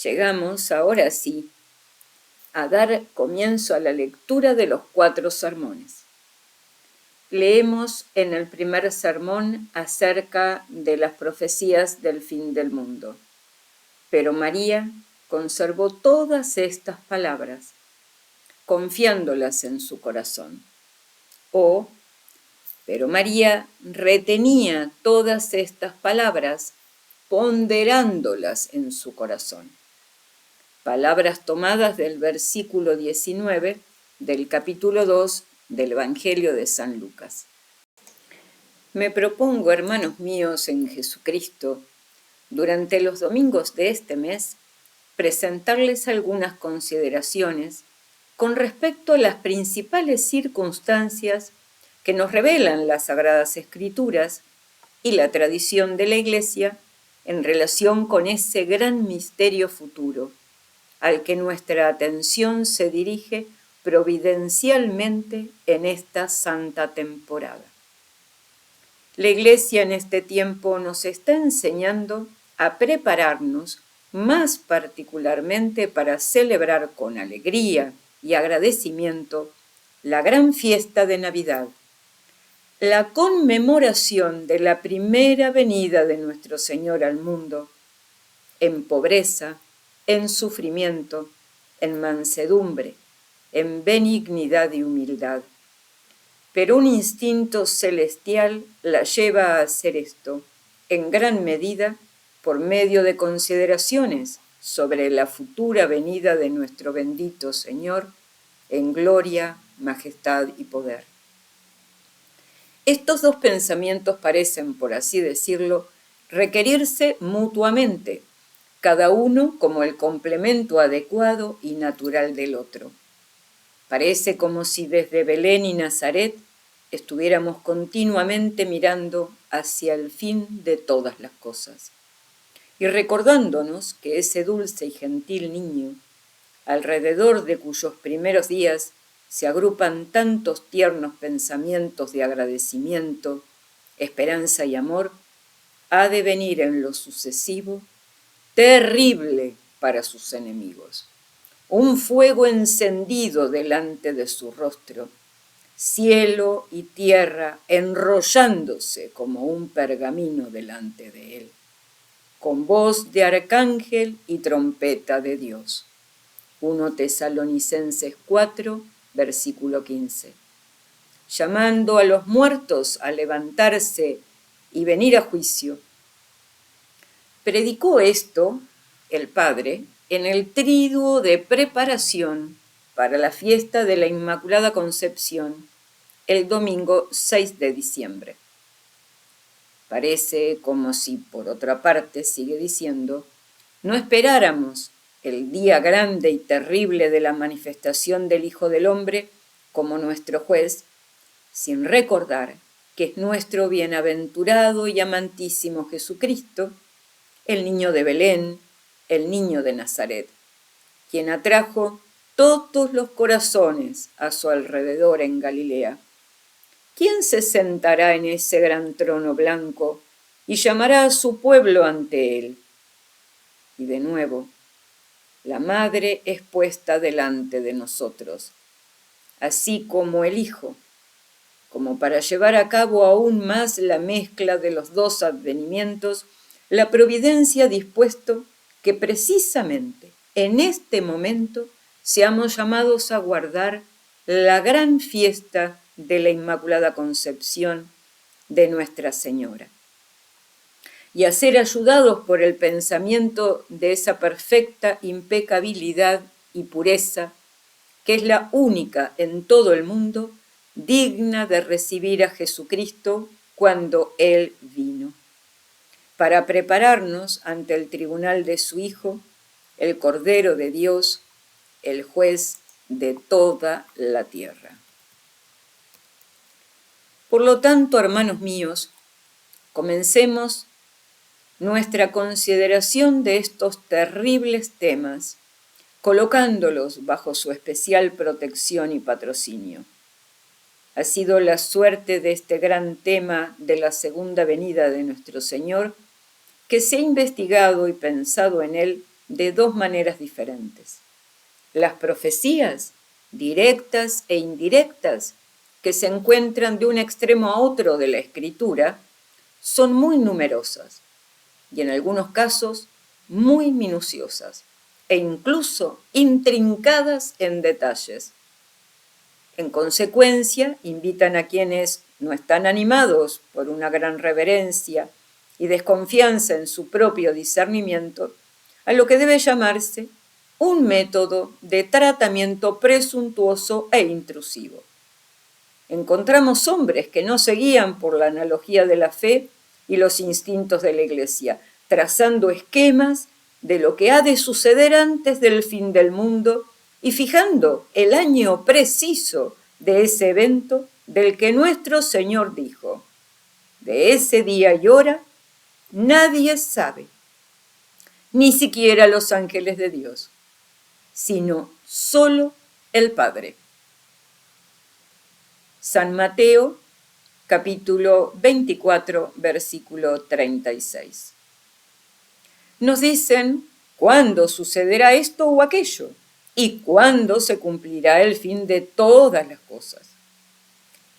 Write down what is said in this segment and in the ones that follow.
Llegamos ahora sí a dar comienzo a la lectura de los 4 sermones. Leemos en el primer sermón acerca de las profecías del fin del mundo. Pero María conservó todas estas palabras, confiándolas en su corazón. Pero María retenía todas estas palabras, ponderándolas en su corazón. Palabras tomadas del versículo 19 del capítulo 2 del Evangelio de San Lucas. Me propongo, hermanos míos en Jesucristo, durante los domingos de este mes, presentarles algunas consideraciones con respecto a las principales circunstancias que nos revelan las Sagradas Escrituras y la tradición de la Iglesia en relación con ese gran misterio futuro, al que nuestra atención se dirige providencialmente en esta santa temporada. La Iglesia en este tiempo nos está enseñando a prepararnos más particularmente para celebrar con alegría y agradecimiento la gran fiesta de Navidad, la conmemoración de la primera venida de nuestro Señor al mundo, en pobreza, en sufrimiento, en mansedumbre, en benignidad y humildad. Pero un instinto celestial la lleva a hacer esto, en gran medida, por medio de consideraciones sobre la futura venida de nuestro bendito Señor, en gloria, majestad y poder. Estos dos pensamientos parecen, por así decirlo, requerirse mutuamente, cada uno como el complemento adecuado y natural del otro. Parece como si desde Belén y Nazaret estuviéramos continuamente mirando hacia el fin de todas las cosas y recordándonos que ese dulce y gentil niño, alrededor de cuyos primeros días se agrupan tantos tiernos pensamientos de agradecimiento, esperanza y amor, ha de venir en lo sucesivo terrible para sus enemigos. Un fuego encendido delante de su rostro, cielo y tierra enrollándose como un pergamino delante de él, con voz de arcángel y trompeta de Dios. 1 Tesalonicenses 4, versículo 15. Llamando a los muertos a levantarse y venir a juicio. Predicó esto el Padre en el triduo de preparación para la fiesta de la Inmaculada Concepción, el domingo 6 de diciembre. Parece como si, por otra parte, sigue diciendo, no esperáramos el día grande y terrible de la manifestación del Hijo del Hombre como nuestro juez, sin recordar que es nuestro bienaventurado y amantísimo Jesucristo, el niño de Belén, el niño de Nazaret, quien atrajo todos los corazones a su alrededor en Galilea. ¿Quién se sentará en ese gran trono blanco y llamará a su pueblo ante él? Y de nuevo, la madre es puesta delante de nosotros, así como el Hijo, como para llevar a cabo aún más la mezcla de los dos advenimientos, la providencia ha dispuesto que precisamente en este momento seamos llamados a guardar la gran fiesta de la Inmaculada Concepción de Nuestra Señora y a ser ayudados por el pensamiento de esa perfecta impecabilidad y pureza que es la única en todo el mundo digna de recibir a Jesucristo cuando Él vino, para prepararnos ante el tribunal de su Hijo, el Cordero de Dios, el juez de toda la tierra. Por lo tanto, hermanos míos, comencemos nuestra consideración de estos terribles temas, colocándolos bajo su especial protección y patrocinio. Ha sido la suerte de este gran tema de la segunda venida de nuestro Señor que se ha investigado y pensado en él de dos maneras diferentes. Las profecías, directas e indirectas, que se encuentran de un extremo a otro de la Escritura, son muy numerosas y en algunos casos muy minuciosas e incluso intrincadas en detalles. En consecuencia, invitan a quienes no están animados por una gran reverencia y desconfianza en su propio discernimiento a lo que debe llamarse un método de tratamiento presuntuoso e intrusivo. Encontramos hombres que no se guían por la analogía de la fe y los instintos de la Iglesia, trazando esquemas de lo que ha de suceder antes del fin del mundo y fijando el año preciso de ese evento del que nuestro Señor dijo: de ese día y hora nadie sabe, ni siquiera los ángeles de Dios, sino solo el Padre. San Mateo, capítulo 24, versículo 36. Nos dicen cuándo sucederá esto o aquello y cuándo se cumplirá el fin de todas las cosas.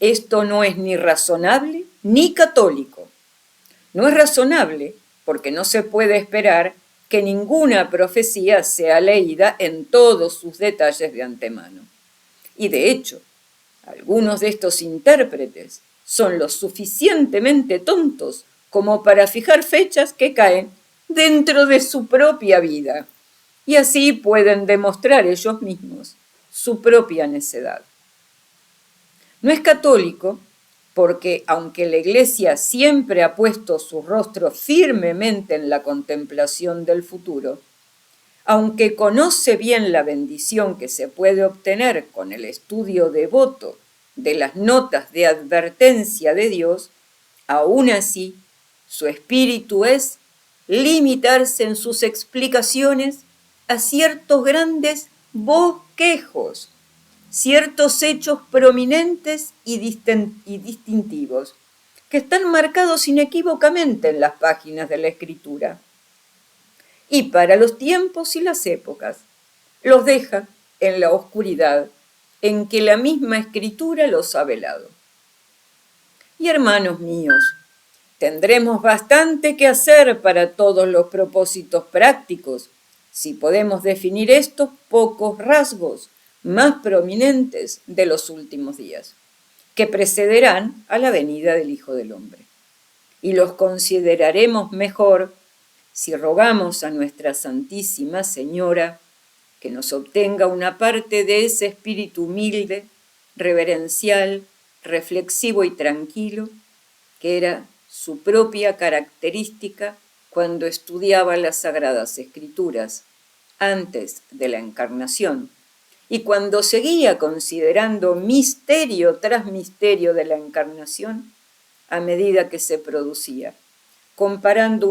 Esto no es ni razonable ni católico. No es razonable porque no se puede esperar que ninguna profecía sea leída en todos sus detalles de antemano. Y de hecho, algunos de estos intérpretes son lo suficientemente tontos como para fijar fechas que caen dentro de su propia vida, y así pueden demostrar ellos mismos su propia necedad. No es católico porque, aunque la Iglesia siempre ha puesto su rostro firmemente en la contemplación del futuro, aunque conoce bien la bendición que se puede obtener con el estudio devoto de las notas de advertencia de Dios, aún así su espíritu es limitarse en sus explicaciones a ciertos grandes bosquejos, ciertos hechos prominentes y distintivos, que están marcados inequívocamente en las páginas de la Escritura. Y para los tiempos y las épocas, los deja en la oscuridad en que la misma Escritura los ha velado. Y hermanos míos, tendremos bastante que hacer para todos los propósitos prácticos si podemos definir estos pocos rasgos más prominentes de los últimos días, que precederán a la venida del Hijo del Hombre. Y los consideraremos mejor si rogamos a nuestra Santísima Señora que nos obtenga una parte de ese espíritu humilde, reverencial, reflexivo y tranquilo, que era su propia característica cuando estudiaba las Sagradas Escrituras antes de la Encarnación y cuando seguía considerando misterio tras misterio de la Encarnación a medida que se producía, comparando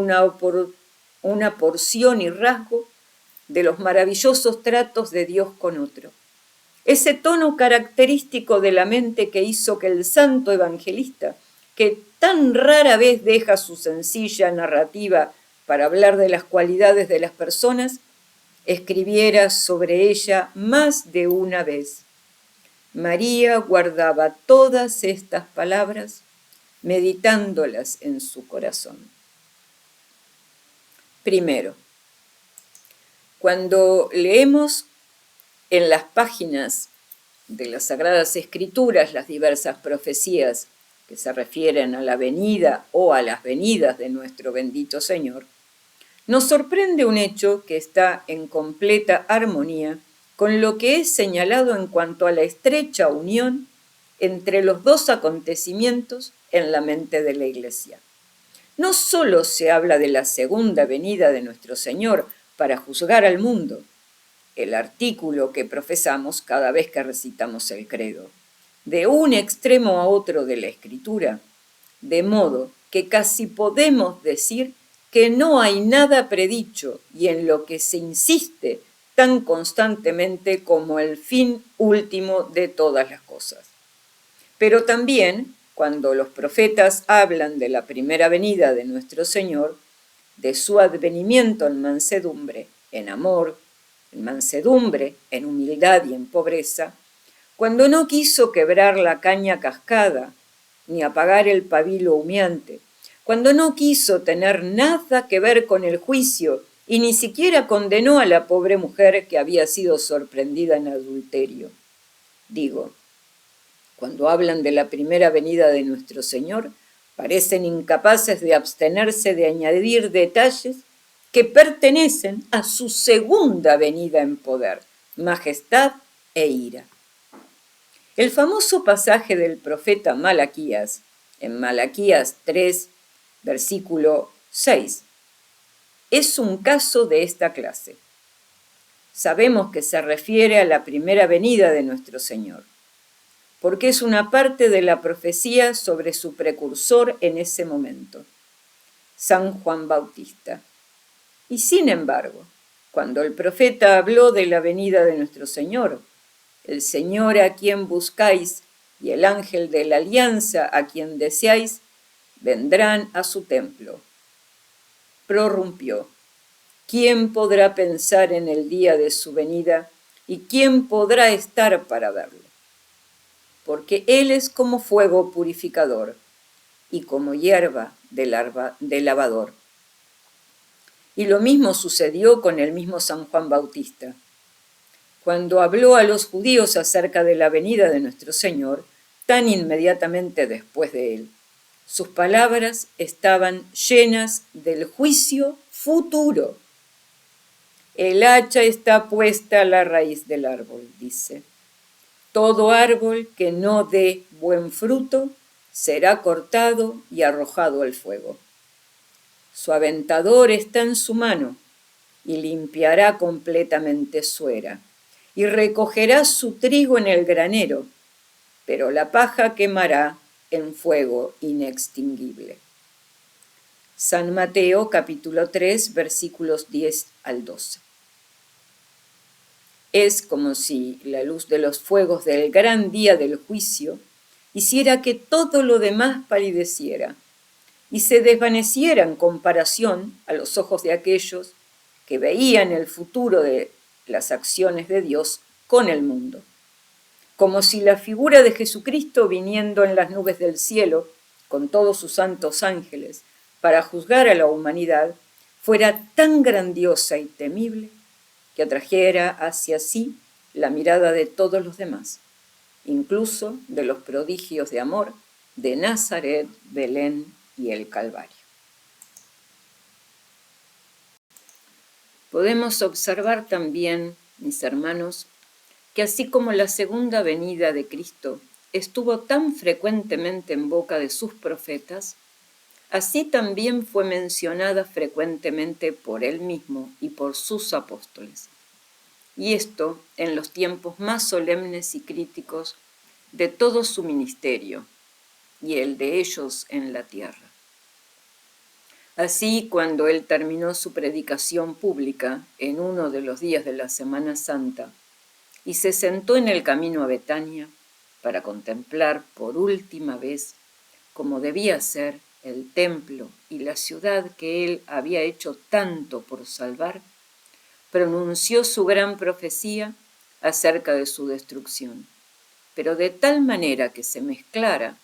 una porción y rasgo de los maravillosos tratos de Dios con otro. Ese tono característico de la mente que hizo que el santo evangelista, que tan rara vez deja su sencilla narrativa para hablar de las cualidades de las personas, escribiera sobre ella más de una vez: María guardaba todas estas palabras, meditándolas en su corazón. Primero, cuando leemos en las páginas de las Sagradas Escrituras las diversas profecías que se refieren a la venida o a las venidas de nuestro bendito Señor, nos sorprende un hecho que está en completa armonía con lo que es señalado en cuanto a la estrecha unión entre los dos acontecimientos en la mente de la Iglesia. No solo se habla de la segunda venida de nuestro Señor para juzgar al mundo, el artículo que profesamos cada vez que recitamos el credo, de un extremo a otro de la Escritura, de modo que casi podemos decir que no hay nada predicho y en lo que se insiste tan constantemente como el fin último de todas las cosas. Pero también, cuando los profetas hablan de la primera venida de nuestro Señor, de su advenimiento en mansedumbre, en amor, en mansedumbre, en humildad y en pobreza, cuando no quiso quebrar la caña cascada, ni apagar el pabilo humeante, cuando no quiso tener nada que ver con el juicio y ni siquiera condenó a la pobre mujer que había sido sorprendida en adulterio. Digo, cuando hablan de la primera venida de nuestro Señor, parecen incapaces de abstenerse de añadir detalles que pertenecen a su segunda venida en poder, majestad e ira. El famoso pasaje del profeta Malaquías, en Malaquías 3, versículo 6, es un caso de esta clase. Sabemos que se refiere a la primera venida de nuestro Señor, porque es una parte de la profecía sobre su precursor en ese momento, San Juan Bautista. Y sin embargo, cuando el profeta habló de la venida de nuestro Señor, el Señor a quien buscáis y el ángel de la alianza a quien deseáis, vendrán a su templo. Prorrumpió. ¿Quién podrá pensar en el día de su venida y quién podrá estar para verlo? Porque Él es como fuego purificador y como hierba de lavador. Y lo mismo sucedió con el mismo San Juan Bautista. Cuando habló a los judíos acerca de la venida de nuestro Señor, tan inmediatamente después de él, sus palabras estaban llenas del juicio futuro. El hacha está puesta a la raíz del árbol, dice. Todo árbol que no dé buen fruto será cortado y arrojado al fuego. Su aventador está en su mano y limpiará completamente su era, y recogerá su trigo en el granero, pero la paja quemará en fuego inextinguible. San Mateo capítulo 3 versículos 10 al 12. Es como si la luz de los fuegos del gran día del juicio hiciera que todo lo demás palideciera y se desvaneciera en comparación a los ojos de aquellos que veían el futuro de las acciones de Dios con el mundo. Como si la figura de Jesucristo viniendo en las nubes del cielo con todos sus santos ángeles para juzgar a la humanidad fuera tan grandiosa y temible que atrajera hacia sí la mirada de todos los demás, incluso de los prodigios de amor de Nazaret, Belén y el Calvario. Podemos observar también, mis hermanos, que así como la segunda venida de Cristo estuvo tan frecuentemente en boca de sus profetas, así también fue mencionada frecuentemente por él mismo y por sus apóstoles. Y esto en los tiempos más solemnes y críticos de todo su ministerio y el de ellos en la tierra. Así, cuando él terminó su predicación pública en uno de los días de la Semana Santa y se sentó en el camino a Betania para contemplar por última vez, como debía ser, el templo y la ciudad que él había hecho tanto por salvar, pronunció su gran profecía acerca de su destrucción, pero de tal manera que se mezclara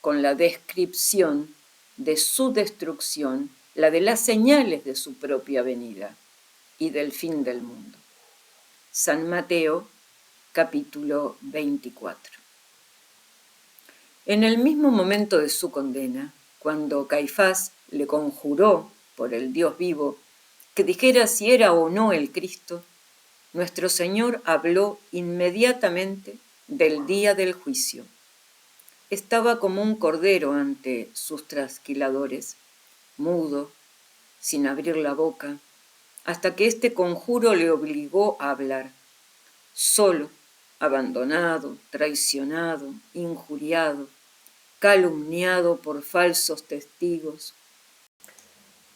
con la descripción de su destrucción, la de las señales de su propia venida y del fin del mundo. San Mateo, capítulo 24. En el mismo momento de su condena, cuando Caifás le conjuró por el Dios vivo que dijera si era o no el Cristo, nuestro Señor habló inmediatamente del día del juicio. Estaba como un cordero ante sus trasquiladores, mudo, sin abrir la boca, hasta que este conjuro le obligó a hablar, solo, abandonado, traicionado, injuriado, calumniado por falsos testigos,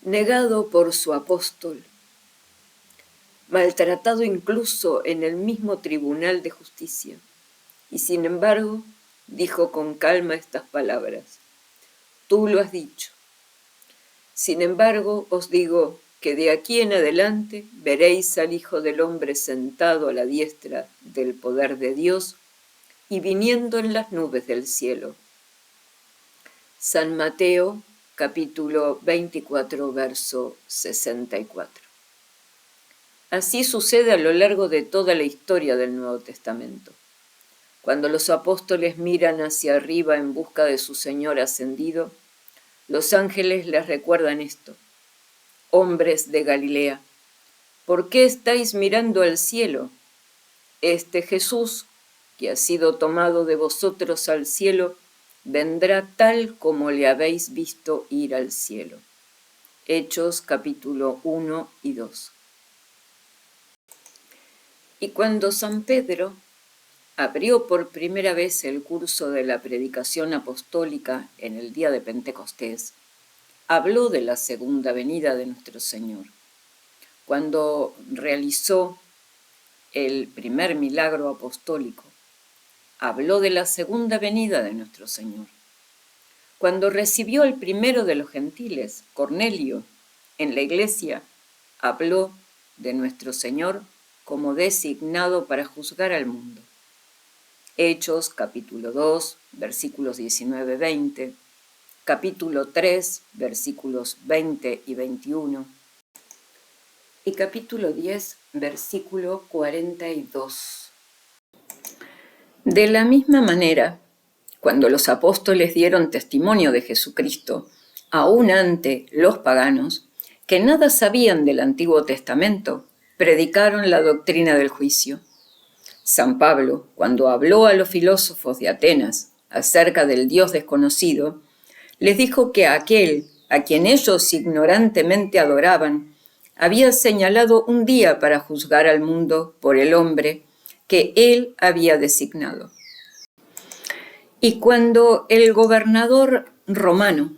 negado por su apóstol, maltratado incluso en el mismo tribunal de justicia, y sin embargo dijo con calma estas palabras: tú lo has dicho. Sin embargo, os digo que de aquí en adelante veréis al Hijo del Hombre sentado a la diestra del poder de Dios y viniendo en las nubes del cielo. San Mateo, capítulo 24, verso 64. Así sucede a lo largo de toda la historia del Nuevo Testamento. Cuando los apóstoles miran hacia arriba en busca de su Señor ascendido, los ángeles les recuerdan esto. Hombres de Galilea, ¿por qué estáis mirando al cielo? Este Jesús, que ha sido tomado de vosotros al cielo, vendrá tal como le habéis visto ir al cielo. Hechos capítulo 1 y 2. Y cuando San Pedro abrió por primera vez el curso de la predicación apostólica en el día de Pentecostés, habló de la segunda venida de nuestro Señor. Cuando realizó el primer milagro apostólico, habló de la segunda venida de nuestro Señor. Cuando recibió el primero de los gentiles, Cornelio, en la iglesia, habló de nuestro Señor como designado para juzgar al mundo. Hechos, capítulo 2, versículos 19-20, capítulo 3, versículos 20 y 21, y capítulo 10, versículo 42. De la misma manera, cuando los apóstoles dieron testimonio de Jesucristo, aún ante los paganos, que nada sabían del Antiguo Testamento, predicaron la doctrina del juicio. San Pablo, cuando habló a los filósofos de Atenas acerca del Dios desconocido, les dijo que aquel a quien ellos ignorantemente adoraban había señalado un día para juzgar al mundo por el hombre que él había designado. Y cuando el gobernador romano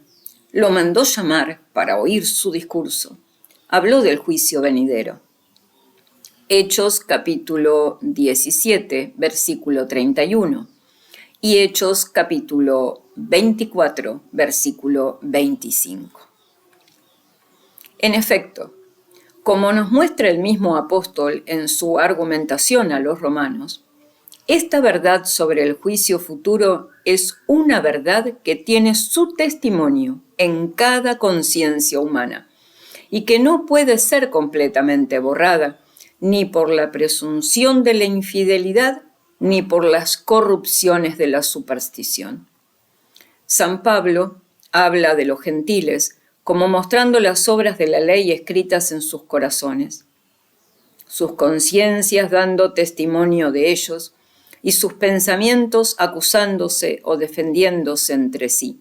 lo mandó llamar para oír su discurso, habló del juicio venidero. Hechos capítulo 17, versículo 31, y Hechos capítulo 24, versículo 25. En efecto, como nos muestra el mismo apóstol en su argumentación a los romanos, esta verdad sobre el juicio futuro es una verdad que tiene su testimonio en cada conciencia humana y que no puede ser completamente borrada ni por la presunción de la infidelidad ni por las corrupciones de la superstición. San Pablo habla de los gentiles como mostrando las obras de la ley escritas en sus corazones, sus conciencias dando testimonio de ellos y sus pensamientos acusándose o defendiéndose entre sí.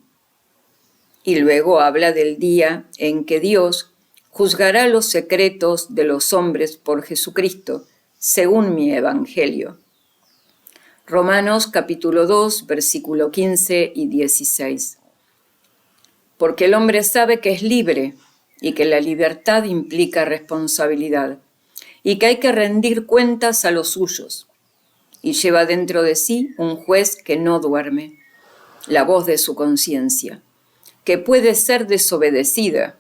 Y luego habla del día en que Dios juzgará los secretos de los hombres por Jesucristo, según mi evangelio. Romanos capítulo 2, versículo 15 y 16. Porque el hombre sabe que es libre y que la libertad implica responsabilidad y que hay que rendir cuentas a los suyos, y lleva dentro de sí un juez que no duerme, la voz de su conciencia, que puede ser desobedecida,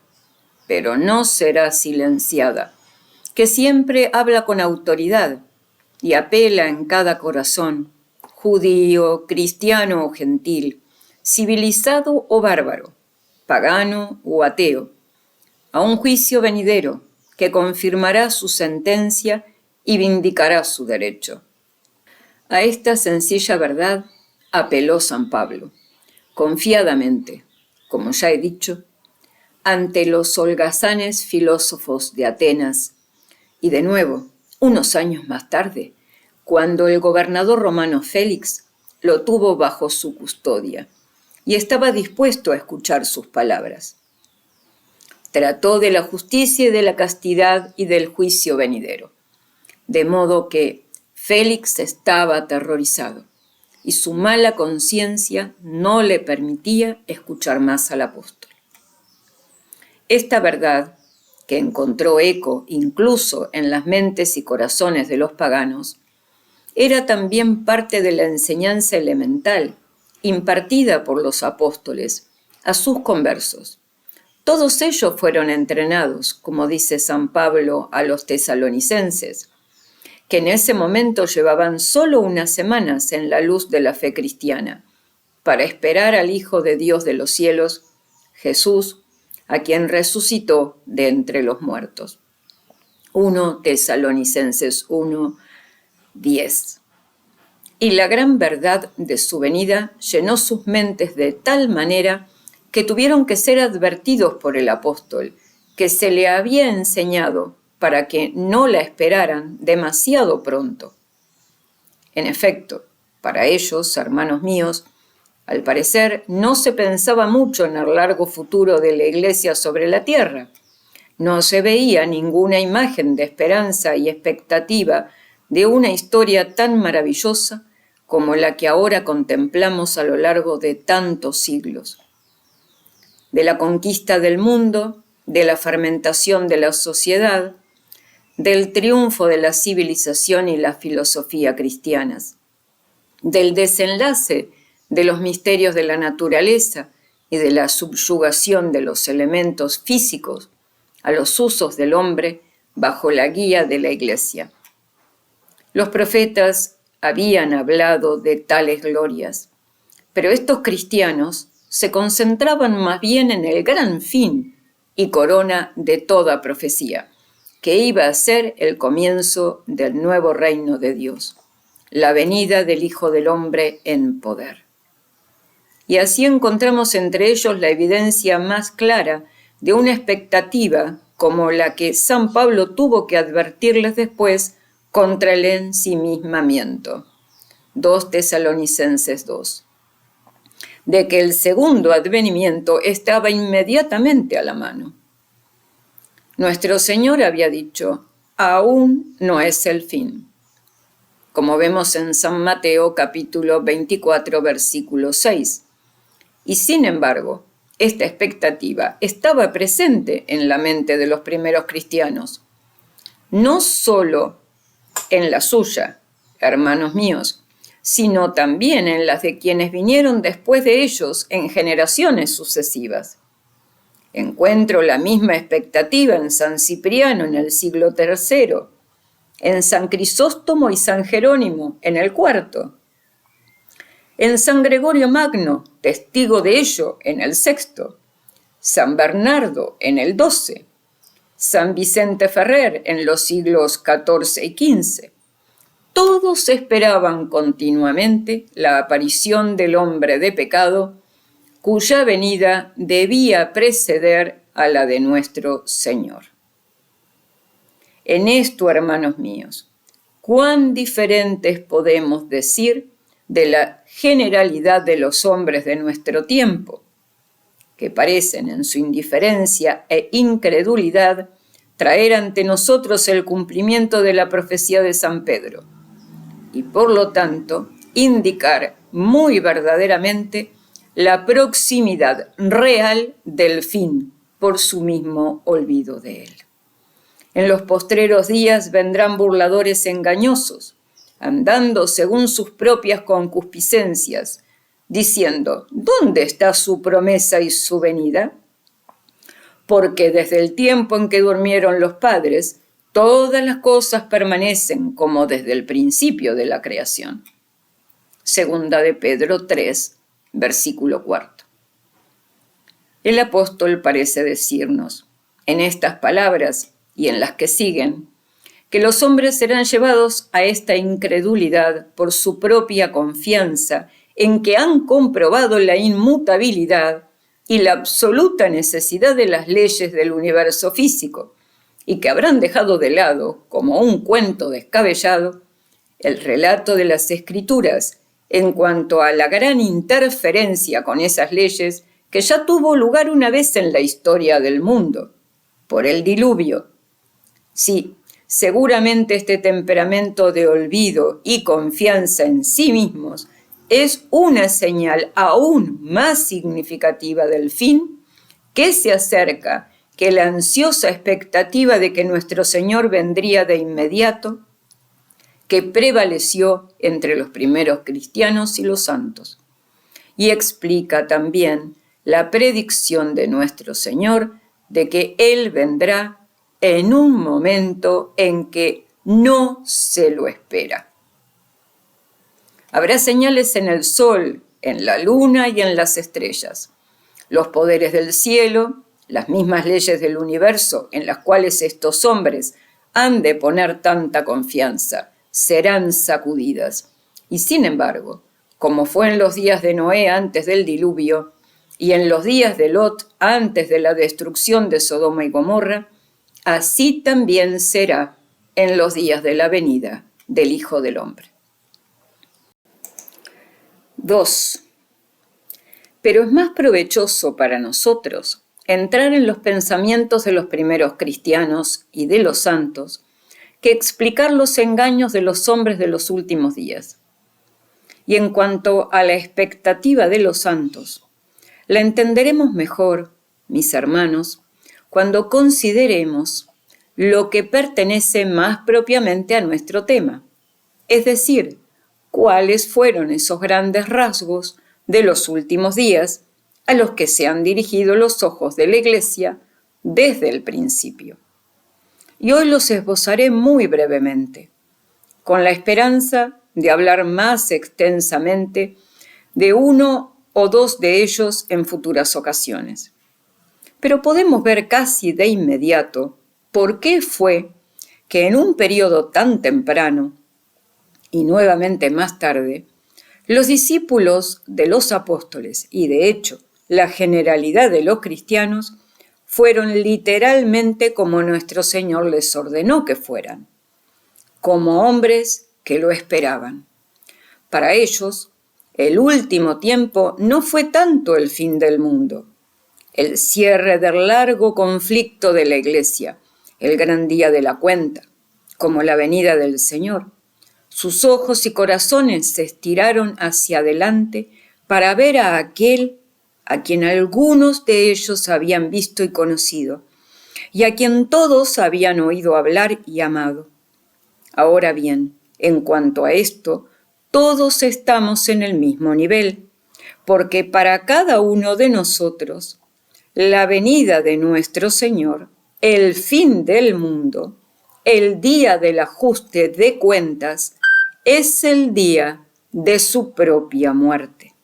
pero no será silenciada, que siempre habla con autoridad y apela en cada corazón, judío, cristiano o gentil, civilizado o bárbaro, pagano o ateo, a un juicio venidero que confirmará su sentencia y vindicará su derecho. A esta sencilla verdad apeló San Pablo, confiadamente, como ya he dicho, ante los holgazanes filósofos de Atenas, y de nuevo, unos años más tarde, cuando el gobernador romano Félix lo tuvo bajo su custodia y estaba dispuesto a escuchar sus palabras. Trató de la justicia y de la castidad y del juicio venidero, de modo que Félix estaba aterrorizado y su mala conciencia no le permitía escuchar más al apóstol. Esta verdad, que encontró eco incluso en las mentes y corazones de los paganos, era también parte de la enseñanza elemental impartida por los apóstoles a sus conversos, Todos ellos fueron entrenados, como dice San Pablo a los tesalonicenses, que en ese momento llevaban solo unas semanas en la luz de la fe cristiana, para esperar al Hijo de Dios de los cielos, Jesús, a quien resucitó de entre los muertos. 1 Tesalonicenses 1, 10. Y la gran verdad de su venida llenó sus mentes de tal manera que tuvieron que ser advertidos por el apóstol, que se le había enseñado para que no la esperaran demasiado pronto. En efecto, para ellos, hermanos míos, al parecer no se pensaba mucho en el largo futuro de la Iglesia sobre la tierra. No se veía ninguna imagen de esperanza y expectativa de una historia tan maravillosa como la que ahora contemplamos a lo largo de tantos siglos. De la conquista del mundo, de la fermentación de la sociedad, del triunfo de la civilización y la filosofía cristianas, del desenlace de los misterios de la naturaleza y de la subyugación de los elementos físicos a los usos del hombre bajo la guía de la Iglesia. Los profetas habían hablado de tales glorias, pero estos cristianos se concentraban más bien en el gran fin y corona de toda profecía, que iba a ser el comienzo del nuevo reino de Dios, la venida del Hijo del Hombre en poder. Y así encontramos entre ellos la evidencia más clara de una expectativa como la que San Pablo tuvo que advertirles después contra el ensimismamiento. 2 Tesalonicenses 2. De que el segundo advenimiento estaba inmediatamente a la mano. Nuestro Señor había dicho, aún no es el fin. Como vemos en San Mateo capítulo 24, versículo 6. Y sin embargo, esta expectativa estaba presente en la mente de los primeros cristianos, no solo en la suya, hermanos míos, sino también en las de quienes vinieron después de ellos en generaciones sucesivas. Encuentro la misma expectativa en San Cipriano en el siglo III, en San Crisóstomo y San Jerónimo en el IV, en San Gregorio Magno, testigo de ello, en el VI, San Bernardo en el XII, San Vicente Ferrer en los siglos XIV y XV. Todos esperaban continuamente la aparición del hombre de pecado, cuya venida debía preceder a la de nuestro Señor. En esto, hermanos míos, cuán diferentes podemos decir de la generalidad de los hombres de nuestro tiempo, que parecen en su indiferencia e incredulidad traer ante nosotros el cumplimiento de la profecía de San Pedro, y por lo tanto indicar muy verdaderamente la proximidad real del fin por su mismo olvido de él. En los postreros días vendrán burladores engañosos, andando según sus propias concupiscencias, diciendo, ¿dónde está su promesa y su venida? Porque desde el tiempo en que durmieron los padres, todas las cosas permanecen como desde el principio de la creación. Segunda de Pedro 3, versículo 4. El apóstol parece decirnos, en estas palabras y en las que siguen, que los hombres serán llevados a esta incredulidad por su propia confianza en que han comprobado la inmutabilidad y la absoluta necesidad de las leyes del universo físico, y que habrán dejado de lado, como un cuento descabellado, el relato de las Escrituras en cuanto a la gran interferencia con esas leyes que ya tuvo lugar una vez en la historia del mundo, por el diluvio. Sí, seguramente este temperamento de olvido y confianza en sí mismos es una señal aún más significativa del fin que se acerca que la ansiosa expectativa de que nuestro Señor vendría de inmediato, que prevaleció entre los primeros cristianos y los santos. Y explica también la predicción de nuestro Señor de que Él vendrá en un momento en que no se lo espera. Habrá señales en el sol, en la luna y en las estrellas. Los poderes del cielo, las mismas leyes del universo en las cuales estos hombres han de poner tanta confianza, serán sacudidas. Y sin embargo, como fue en los días de Noé antes del diluvio, y en los días de Lot antes de la destrucción de Sodoma y Gomorra, así también será en los días de la venida del Hijo del Hombre. 2. Pero es más provechoso para nosotros entrar en los pensamientos de los primeros cristianos y de los santos que explicar los engaños de los hombres de los últimos días. Y en cuanto a la expectativa de los santos, la entenderemos mejor, mis hermanos, cuando consideremos lo que pertenece más propiamente a nuestro tema, es decir, cuáles fueron esos grandes rasgos de los últimos días a los que se han dirigido los ojos de la Iglesia desde el principio. Y hoy los esbozaré muy brevemente, con la esperanza de hablar más extensamente de uno o dos de ellos en futuras ocasiones. Pero podemos ver casi de inmediato por qué fue que en un periodo tan temprano, y nuevamente más tarde, los discípulos de los apóstoles, y de hecho la generalidad de los cristianos, fueron literalmente como nuestro Señor les ordenó que fueran, como hombres que lo esperaban. Para ellos, el último tiempo no fue tanto el fin del mundo, el cierre del largo conflicto de la Iglesia, el gran día de la cuenta, como la venida del Señor. Sus ojos y corazones se estiraron hacia adelante para ver a aquel a quien algunos de ellos habían visto y conocido, y a quien todos habían oído hablar y amado. Ahora bien, en cuanto a esto, todos estamos en el mismo nivel, porque para cada uno de nosotros, la venida de nuestro Señor, el fin del mundo, el día del ajuste de cuentas, es el día de su propia muerte.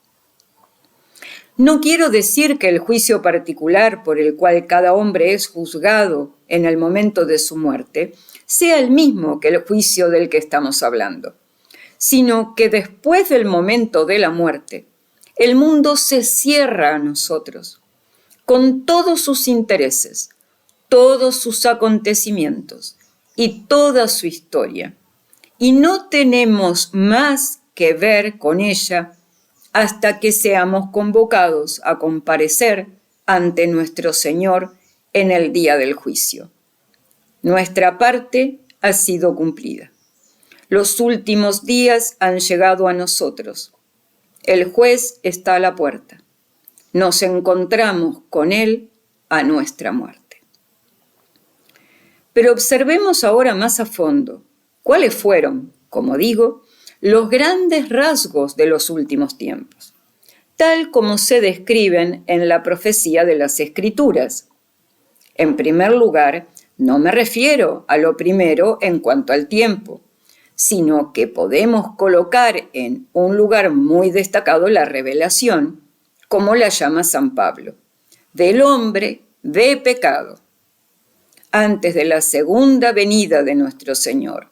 No quiero decir que el juicio particular por el cual cada hombre es juzgado en el momento de su muerte sea el mismo que el juicio del que estamos hablando, sino que después del momento de la muerte, el mundo se cierra a nosotros, con todos sus intereses, todos sus acontecimientos y toda su historia, y no tenemos más que ver con ella hasta que seamos convocados a comparecer ante nuestro Señor en el día del juicio. Nuestra parte ha sido cumplida. Los últimos días han llegado a nosotros. El juez está a la puerta. Nos encontramos con él a nuestra muerte. Pero observemos ahora más a fondo cuáles fueron, como digo, los grandes rasgos de los últimos tiempos, tal como se describen en la profecía de las Escrituras. En primer lugar, no me refiero a lo primero en cuanto al tiempo, sino que podemos colocar en un lugar muy destacado la revelación, como la llama San Pablo, del hombre de pecado, antes de la segunda venida de nuestro Señor.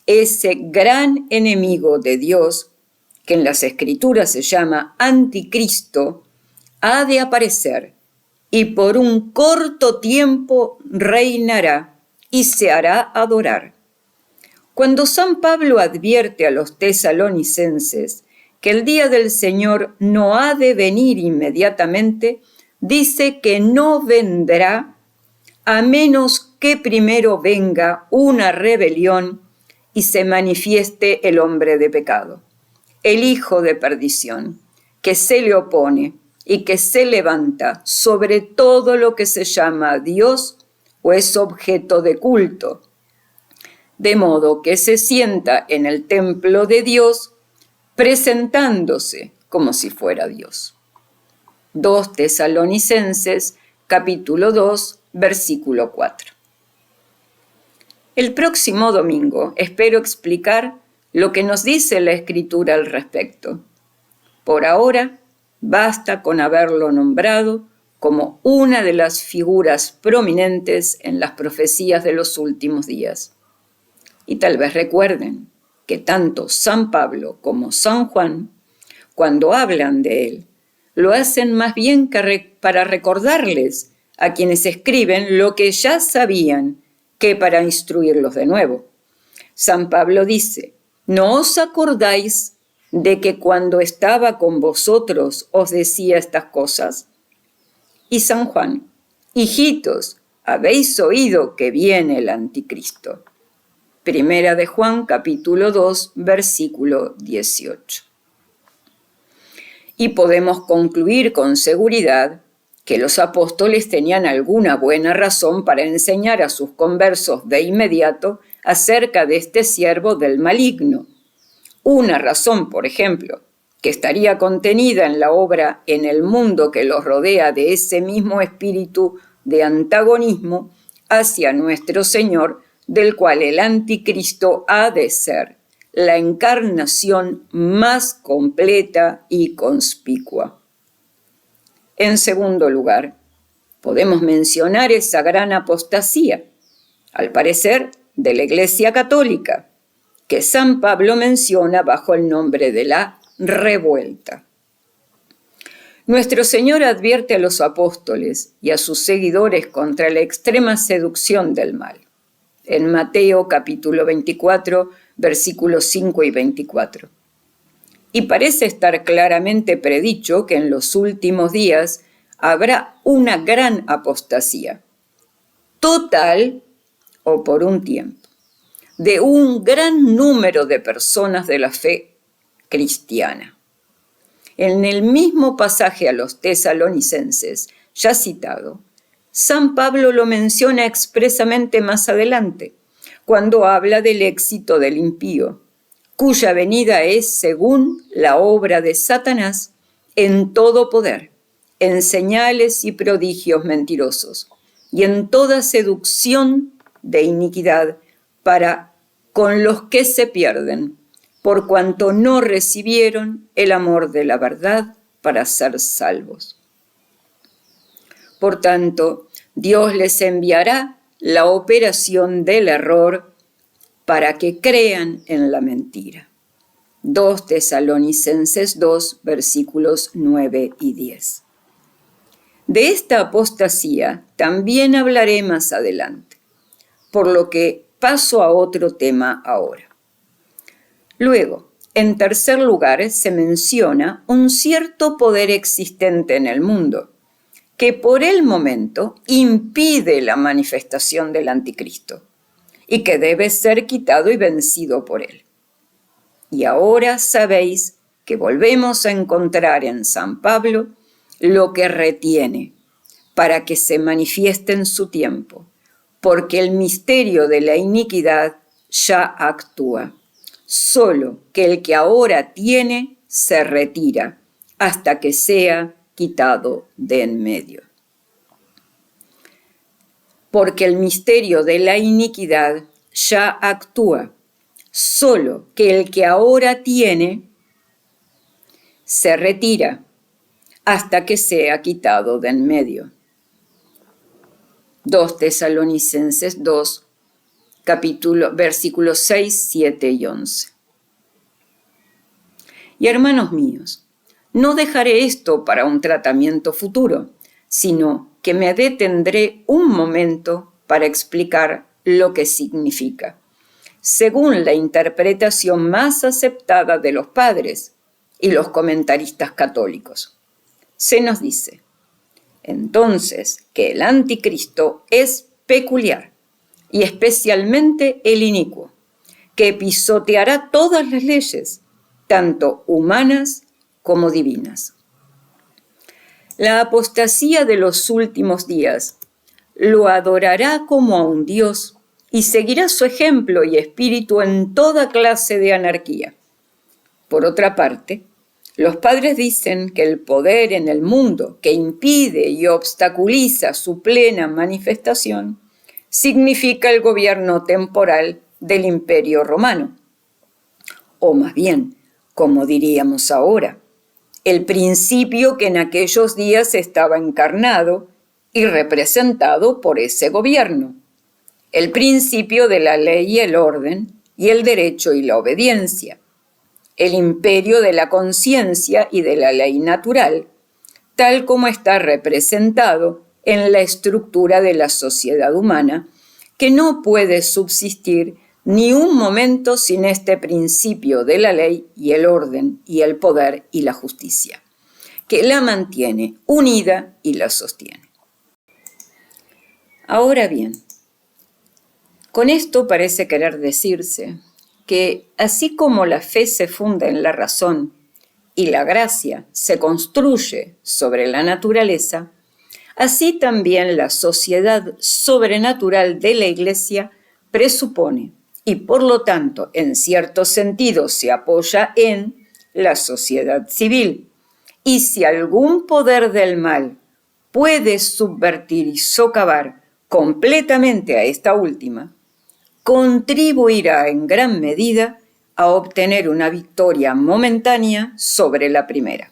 Ese gran enemigo de Dios, que en las Escrituras se llama Anticristo, ha de aparecer y por un corto tiempo reinará y se hará adorar. Cuando San Pablo advierte a los tesalonicenses que el día del Señor no ha de venir inmediatamente, dice que no vendrá a menos que primero venga una rebelión y se manifieste el hombre de pecado, el hijo de perdición, que se le opone y que se levanta sobre todo lo que se llama Dios o es objeto de culto, de modo que se sienta en el templo de Dios presentándose como si fuera Dios. 2 Tesalonicenses, capítulo 2, versículo 4. El próximo domingo espero explicar lo que nos dice la Escritura al respecto. Por ahora, basta con haberlo nombrado como una de las figuras prominentes en las profecías de los últimos días. Y tal vez recuerden que tanto San Pablo como San Juan, cuando hablan de él, lo hacen más bien para recordarles a quienes escriben lo que ya sabían que para instruirlos de nuevo. San Pablo dice: ¿no os acordáis de que cuando estaba con vosotros os decía estas cosas? Y San Juan: hijitos, habéis oído que viene el anticristo. Primera de Juan, capítulo 2, versículo 18. Y podemos concluir con seguridad que los apóstoles tenían alguna buena razón para enseñar a sus conversos de inmediato acerca de este siervo del maligno. Una razón, por ejemplo, que estaría contenida en la obra En el mundo que los rodea de ese mismo espíritu de antagonismo hacia nuestro Señor, del cual el anticristo ha de ser la encarnación más completa y conspicua. En segundo lugar, podemos mencionar esa gran apostasía, al parecer de la Iglesia Católica, que San Pablo menciona bajo el nombre de la revuelta. Nuestro Señor advierte a los apóstoles y a sus seguidores contra la extrema seducción del mal. En Mateo capítulo 24, versículos 5 y 24. Y parece estar claramente predicho que en los últimos días habrá una gran apostasía, total o por un tiempo, de un gran número de personas de la fe cristiana. En el mismo pasaje a los tesalonicenses, ya citado, San Pablo lo menciona expresamente más adelante, cuando habla del éxito del impío, cuya venida es según la obra de Satanás en todo poder, en señales y prodigios mentirosos, y en toda seducción de iniquidad para con los que se pierden, por cuanto no recibieron el amor de la verdad para ser salvos. Por tanto, Dios les enviará la operación del error para que crean en la mentira. 2 Tesalonicenses 2, versículos 9 y 10. De esta apostasía también hablaré más adelante, por lo que paso a otro tema ahora. Luego, en tercer lugar, se menciona un cierto poder existente en el mundo, que por el momento impide la manifestación del anticristo y que debe ser quitado y vencido por él. Y ahora sabéis que volvemos a encontrar en San Pablo lo que retiene para que se manifieste en su tiempo, porque el misterio de la iniquidad ya actúa. Solo que el que ahora tiene se retira hasta que sea quitado de en medio. Porque el misterio de la iniquidad ya actúa, solo que el que ahora tiene se retira hasta que sea quitado de en medio. 2 Tesalonicenses 2, versículos 6, 7 y 11. Y hermanos míos, no dejaré esto para un tratamiento futuro, sino que me detendré un momento para explicar lo que significa, según la interpretación más aceptada de los padres y los comentaristas católicos. Se nos dice, entonces, que el anticristo es peculiar y especialmente el inicuo, que pisoteará todas las leyes, tanto humanas como divinas. La apostasía de los últimos días lo adorará como a un dios y seguirá su ejemplo y espíritu en toda clase de anarquía. Por otra parte, Los padres dicen que el poder en el mundo que impide y obstaculiza su plena manifestación significa el gobierno temporal del Imperio Romano. O más bien, como diríamos ahora, el principio que en aquellos días estaba encarnado y representado por ese gobierno, el principio de la ley y el orden y el derecho y la obediencia, el imperio de la conciencia y de la ley natural, tal como está representado en la estructura de la sociedad humana, que no puede subsistir ni un momento sin este principio de la ley y el orden y el poder y la justicia, que la mantiene unida y la sostiene. Ahora bien, con esto parece querer decirse que así como la fe se funda en la razón y la gracia se construye sobre la naturaleza, así también la sociedad sobrenatural de la Iglesia presupone y por lo tanto en cierto sentido se apoya en la sociedad civil. Y si algún poder del mal puede subvertir y socavar completamente a esta última, contribuirá en gran medida a obtener una victoria momentánea sobre la primera.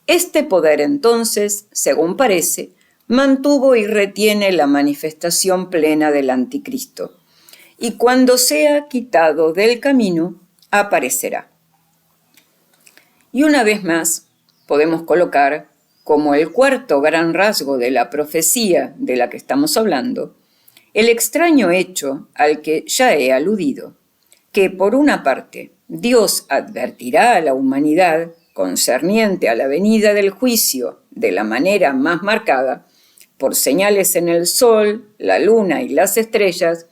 Este poder entonces, según parece, mantuvo y retiene la manifestación plena del anticristo, y cuando sea quitado del camino, aparecerá. Y una vez más, podemos colocar como el cuarto gran rasgo de la profecía de la que estamos hablando, el extraño hecho al que ya he aludido, que por una parte Dios advertirá a la humanidad concerniente a la venida del juicio de la manera más marcada, por señales en el sol, la luna y las estrellas,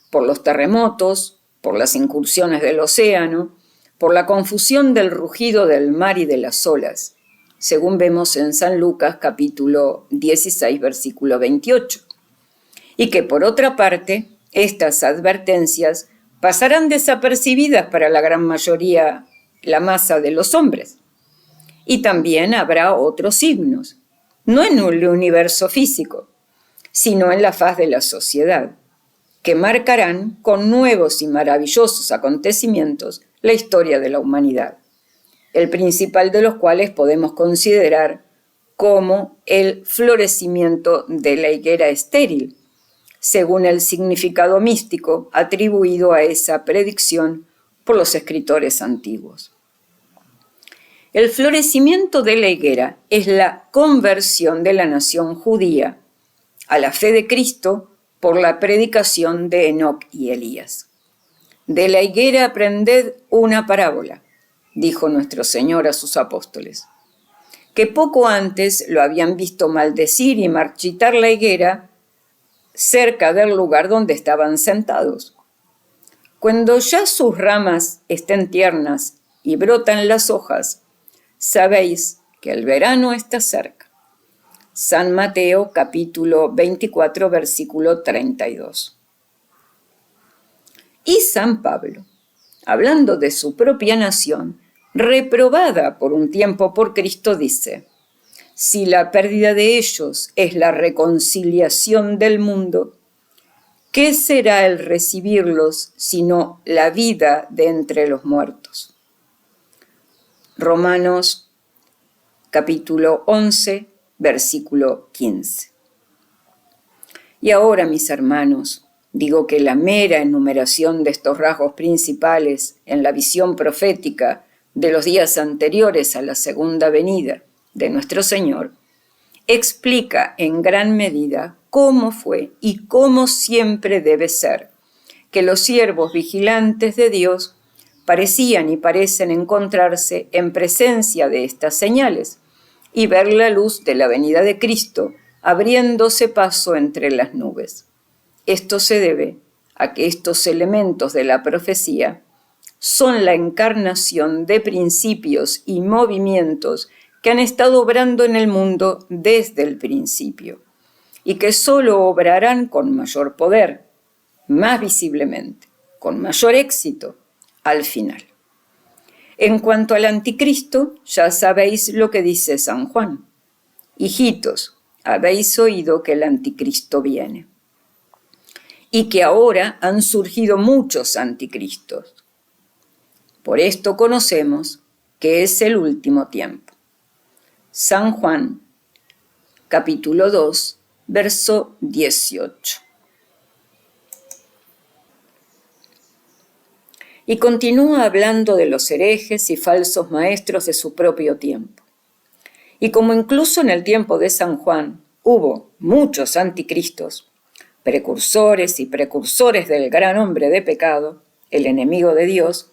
por los terremotos, por las incursiones del océano, por la confusión del rugido del mar y de las olas, según vemos en San Lucas capítulo 16, versículo 28. Y que por otra parte, estas advertencias pasarán desapercibidas para la gran mayoría, la masa de los hombres. Y también habrá otros signos, no en el universo físico, sino en la faz de la sociedad, que marcarán con nuevos y maravillosos acontecimientos la historia de la humanidad, el principal de los cuales podemos considerar como el florecimiento de la higuera estéril, según el significado místico atribuido a esa predicción por los escritores antiguos. El florecimiento de la higuera es la conversión de la nación judía a la fe de Cristo por la predicación de Enoc y Elías. De la higuera aprended una parábola, dijo nuestro Señor a sus apóstoles, que poco antes lo habían visto maldecir y marchitar la higuera cerca del lugar donde estaban sentados. Cuando ya sus ramas estén tiernas y brotan las hojas, sabéis que el verano está cerca. San Mateo capítulo 24 versículo 32. Y San Pablo, hablando de su propia nación, reprobada por un tiempo por Cristo, dice: si la pérdida de ellos es la reconciliación del mundo, ¿qué será el recibirlos sino la vida de entre los muertos? Romanos capítulo 11, versículo 15. Y ahora, mis hermanos, digo que la mera enumeración de estos rasgos principales en la visión profética de los días anteriores a la segunda venida de nuestro Señor, explica en gran medida cómo fue y cómo siempre debe ser que los siervos vigilantes de Dios parecían y parecen encontrarse en presencia de estas señales y ver la luz de la venida de Cristo abriéndose paso entre las nubes. Esto se debe a que estos elementos de la profecía son la encarnación de principios y movimientos que han estado obrando en el mundo desde el principio y que solo obrarán con mayor poder, más visiblemente, con mayor éxito, al final. En cuanto al anticristo, ya sabéis lo que dice San Juan. Hijitos, habéis oído que el anticristo viene y que ahora han surgido muchos anticristos. Por esto conocemos que es el último tiempo. San Juan, capítulo 2, verso 18. Y continúa hablando de los herejes y falsos maestros de su propio tiempo. Y como incluso en el tiempo de San Juan hubo muchos anticristos, precursores y precursores del gran hombre de pecado, el enemigo de Dios,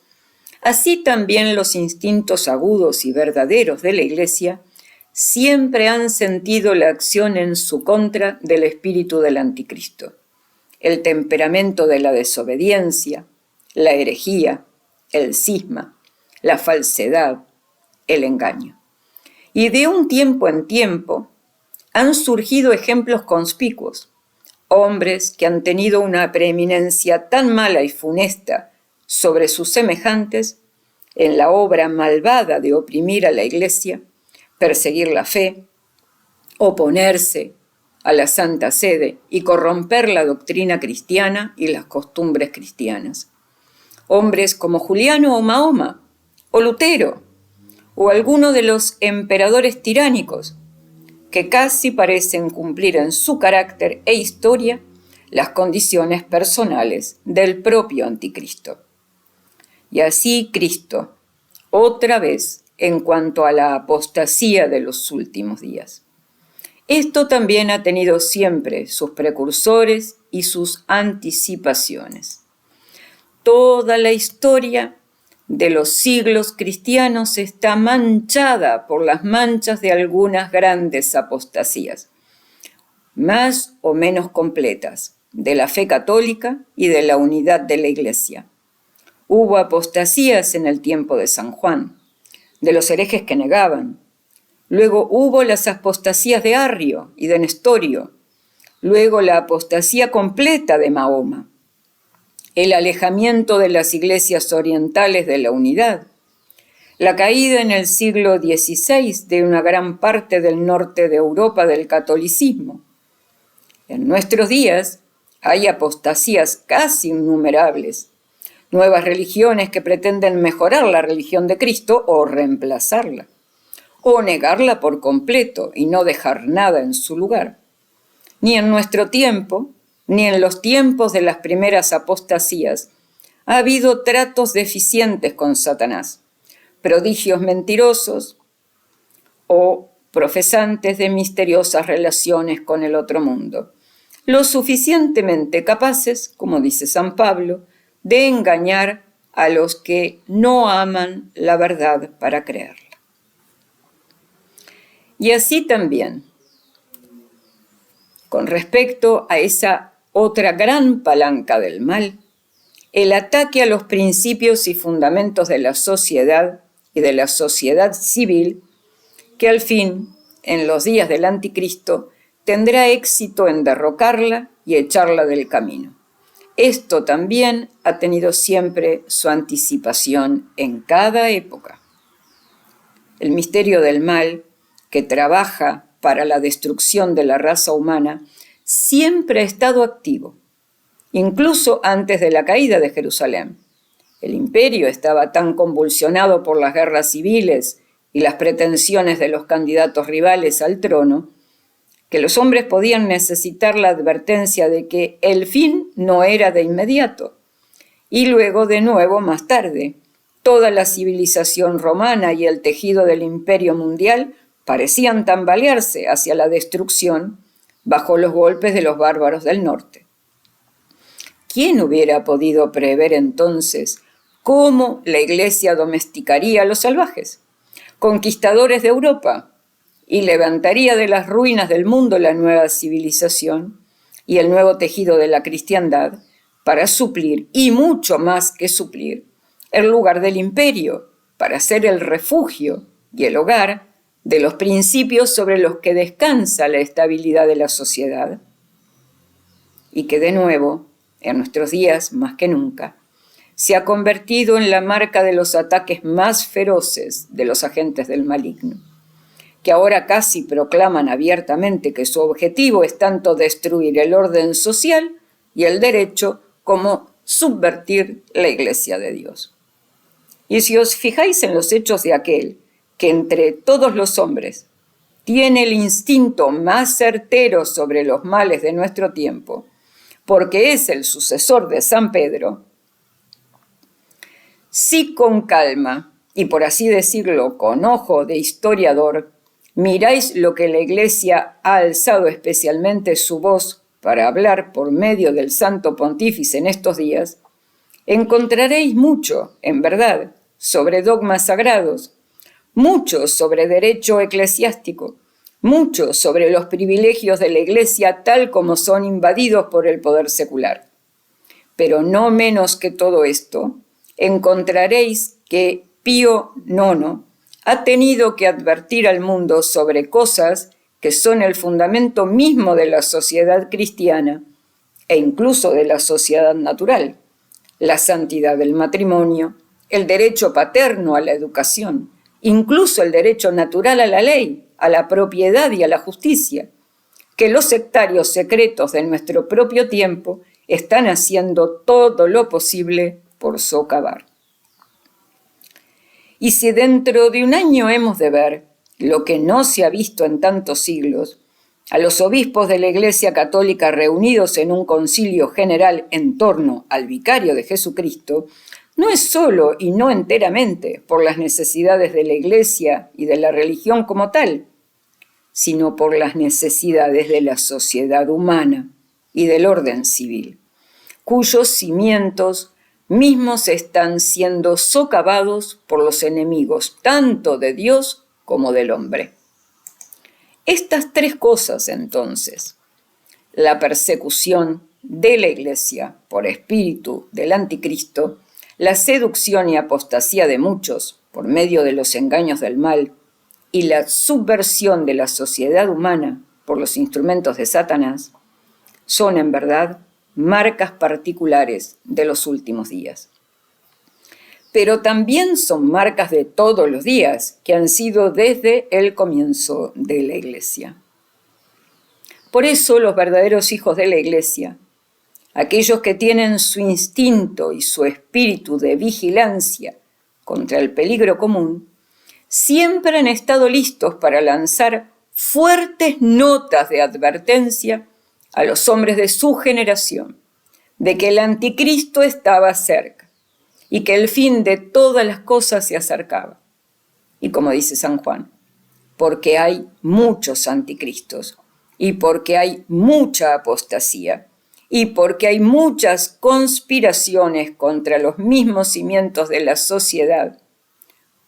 así también los instintos agudos y verdaderos de la Iglesia siempre han sentido la acción en su contra del espíritu del anticristo, el temperamento de la desobediencia, la herejía, el cisma, la falsedad, el engaño. Y de un tiempo en tiempo han surgido ejemplos conspicuos, hombres que han tenido una preeminencia tan mala y funesta sobre sus semejantes en la obra malvada de oprimir a la Iglesia, perseguir la fe, oponerse a la Santa Sede y corromper la doctrina cristiana y las costumbres cristianas. Hombres como Juliano o Mahoma, o Lutero, o alguno de los emperadores tiránicos, que casi parecen cumplir en su carácter e historia las condiciones personales del propio anticristo. Y así Cristo, otra vez en cuanto a la apostasía de los últimos días. Esto también ha tenido siempre sus precursores y sus anticipaciones. Toda la historia de los siglos cristianos está manchada por las manchas de algunas grandes apostasías, más o menos completas, de la fe católica y de la unidad de la Iglesia. Hubo apostasías en el tiempo de San Juan, de los herejes que negaban. Luego hubo las apostasías de Arrio y de Nestorio. Luego la apostasía completa de Mahoma. El alejamiento de las iglesias orientales de la unidad, la caída en el siglo XVI de una gran parte del norte de Europa del catolicismo. En nuestros días hay apostasías casi innumerables, nuevas religiones que pretenden mejorar la religión de Cristo o reemplazarla, o negarla por completo y no dejar nada en su lugar. Ni en nuestro tiempo, ni en los tiempos de las primeras apostasías, ha habido tratos deficientes con Satanás, prodigios mentirosos o profesantes de misteriosas relaciones con el otro mundo, lo suficientemente capaces, como dice San Pablo, de engañar a los que no aman la verdad para creerla. Y así también, con respecto a esa otra gran palanca del mal, el ataque a los principios y fundamentos de la sociedad y de la sociedad civil, que al fin, en los días del anticristo, tendrá éxito en derrocarla y echarla del camino. Esto también ha tenido siempre su anticipación en cada época. El misterio del mal, que trabaja para la destrucción de la raza humana, siempre ha estado activo, incluso antes de la caída de Jerusalén. El imperio estaba tan convulsionado por las guerras civiles y las pretensiones de los candidatos rivales al trono, que los hombres podían necesitar la advertencia de que el fin no era de inmediato. Y luego, de nuevo, más tarde, toda la civilización romana y el tejido del imperio mundial parecían tambalearse hacia la destrucción bajo los golpes de los bárbaros del norte. ¿Quién hubiera podido prever entonces cómo la Iglesia domesticaría a los salvajes, conquistadores de Europa, y levantaría de las ruinas del mundo la nueva civilización y el nuevo tejido de la cristiandad para suplir, y mucho más que suplir, el lugar del imperio, para ser el refugio y el hogar de los principios sobre los que descansa la estabilidad de la sociedad? Y que de nuevo, en nuestros días más que nunca, se ha convertido en la marca de los ataques más feroces de los agentes del maligno, que ahora casi proclaman abiertamente que su objetivo es tanto destruir el orden social y el derecho como subvertir la Iglesia de Dios. Y si os fijáis en los hechos de aquel que entre todos los hombres tiene el instinto más certero sobre los males de nuestro tiempo, porque es el sucesor de San Pedro, si con calma, y por así decirlo con ojo de historiador, miráis lo que la Iglesia ha alzado especialmente su voz para hablar por medio del Santo Pontífice en estos días, encontraréis mucho, en verdad, sobre dogmas sagrados, mucho sobre derecho eclesiástico, mucho sobre los privilegios de la Iglesia tal como son invadidos por el poder secular. Pero no menos que todo esto, encontraréis que Pío IX ha tenido que advertir al mundo sobre cosas que son el fundamento mismo de la sociedad cristiana e incluso de la sociedad natural: la santidad del matrimonio, el derecho paterno a la educación, incluso el derecho natural a la ley, a la propiedad y a la justicia, que los sectarios secretos de nuestro propio tiempo están haciendo todo lo posible por socavar. Y si dentro de un año hemos de ver lo que no se ha visto en tantos siglos, a los obispos de la Iglesia Católica reunidos en un concilio general en torno al vicario de Jesucristo, no es solo y no enteramente por las necesidades de la Iglesia y de la religión como tal, sino por las necesidades de la sociedad humana y del orden civil, cuyos cimientos mismos están siendo socavados por los enemigos tanto de Dios como del hombre. Estas tres cosas, entonces, la persecución de la Iglesia por espíritu del anticristo, la seducción y apostasía de muchos por medio de los engaños del mal y la subversión de la sociedad humana por los instrumentos de Satanás, son en verdad marcas particulares de los últimos días. Pero también son marcas de todos los días que han sido desde el comienzo de la Iglesia. Por eso los verdaderos hijos de la Iglesia, aquellos que tienen su instinto y su espíritu de vigilancia contra el peligro común, siempre han estado listos para lanzar fuertes notas de advertencia a los hombres de su generación de que el anticristo estaba cerca y que el fin de todas las cosas se acercaba. Y como dice San Juan, porque hay muchos anticristos y porque hay mucha apostasía y porque hay muchas conspiraciones contra los mismos cimientos de la sociedad.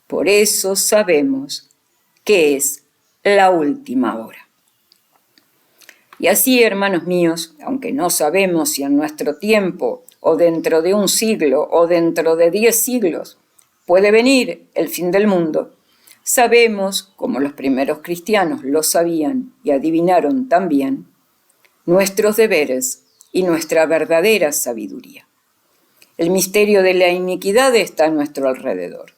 Por eso sabemos que es la última hora. Y así, hermanos míos, aunque no sabemos si en nuestro tiempo o dentro de un siglo o dentro de 10 siglos puede venir el fin del mundo, sabemos, como los primeros cristianos lo sabían y adivinaron también, nuestros deberes y nuestra verdadera sabiduría. El misterio de la iniquidad está a nuestro alrededor.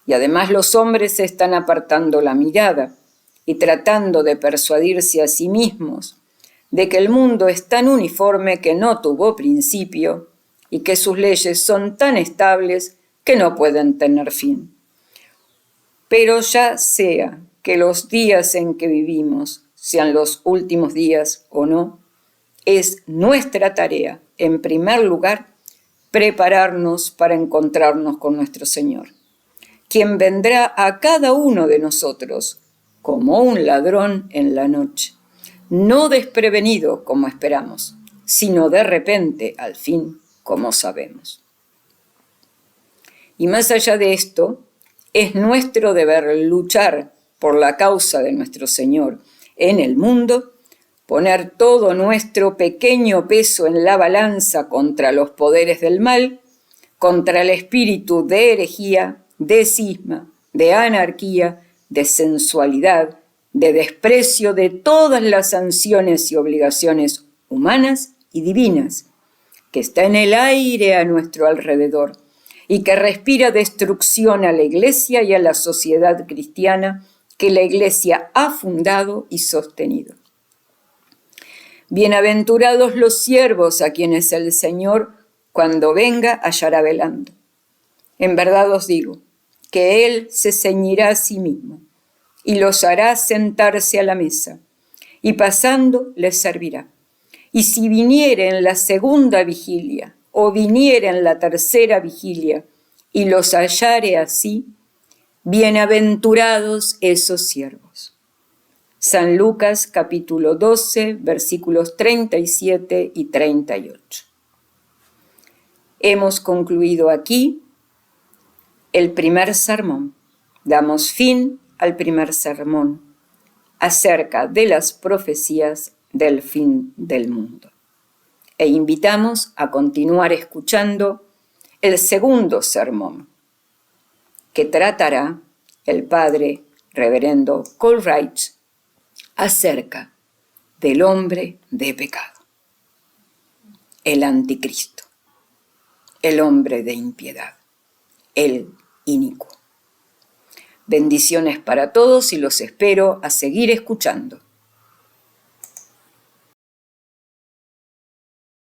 Y además los hombres se están apartando la mirada y tratando de persuadirse a sí mismos de que el mundo es tan uniforme que no tuvo principio y que sus leyes son tan estables que no pueden tener fin. Pero ya sea que los días en que vivimos sean los últimos días o no, es nuestra tarea, en primer lugar, prepararnos para encontrarnos con nuestro Señor, quien vendrá a cada uno de nosotros como un ladrón en la noche, no desprevenido como esperamos, sino de repente, al fin, como sabemos. Y más allá de esto, es nuestro deber luchar por la causa de nuestro Señor en el mundo, poner todo nuestro pequeño peso en la balanza contra los poderes del mal, contra el espíritu de herejía, de cisma, de anarquía, de sensualidad, de desprecio de todas las sanciones y obligaciones humanas y divinas, que está en el aire a nuestro alrededor y que respira destrucción a la Iglesia y a la sociedad cristiana que la Iglesia ha fundado y sostenido. Bienaventurados los siervos a quienes el Señor, cuando venga, hallará velando. En verdad os digo que Él se ceñirá a sí mismo y los hará sentarse a la mesa, y pasando les servirá. Y si viniere en la segunda vigilia o viniere en la tercera vigilia y los hallare así, bienaventurados esos siervos. San Lucas capítulo 12, versículos 37 y 38. Hemos concluido aquí el primer sermón. Damos fin al primer sermón acerca de las profecías del fin del mundo. E invitamos a continuar escuchando el segundo sermón, que tratará el padre reverendo Coleridge acerca del hombre de pecado, el anticristo, el hombre de impiedad, el inicuo. Bendiciones para todos y los espero a seguir escuchando.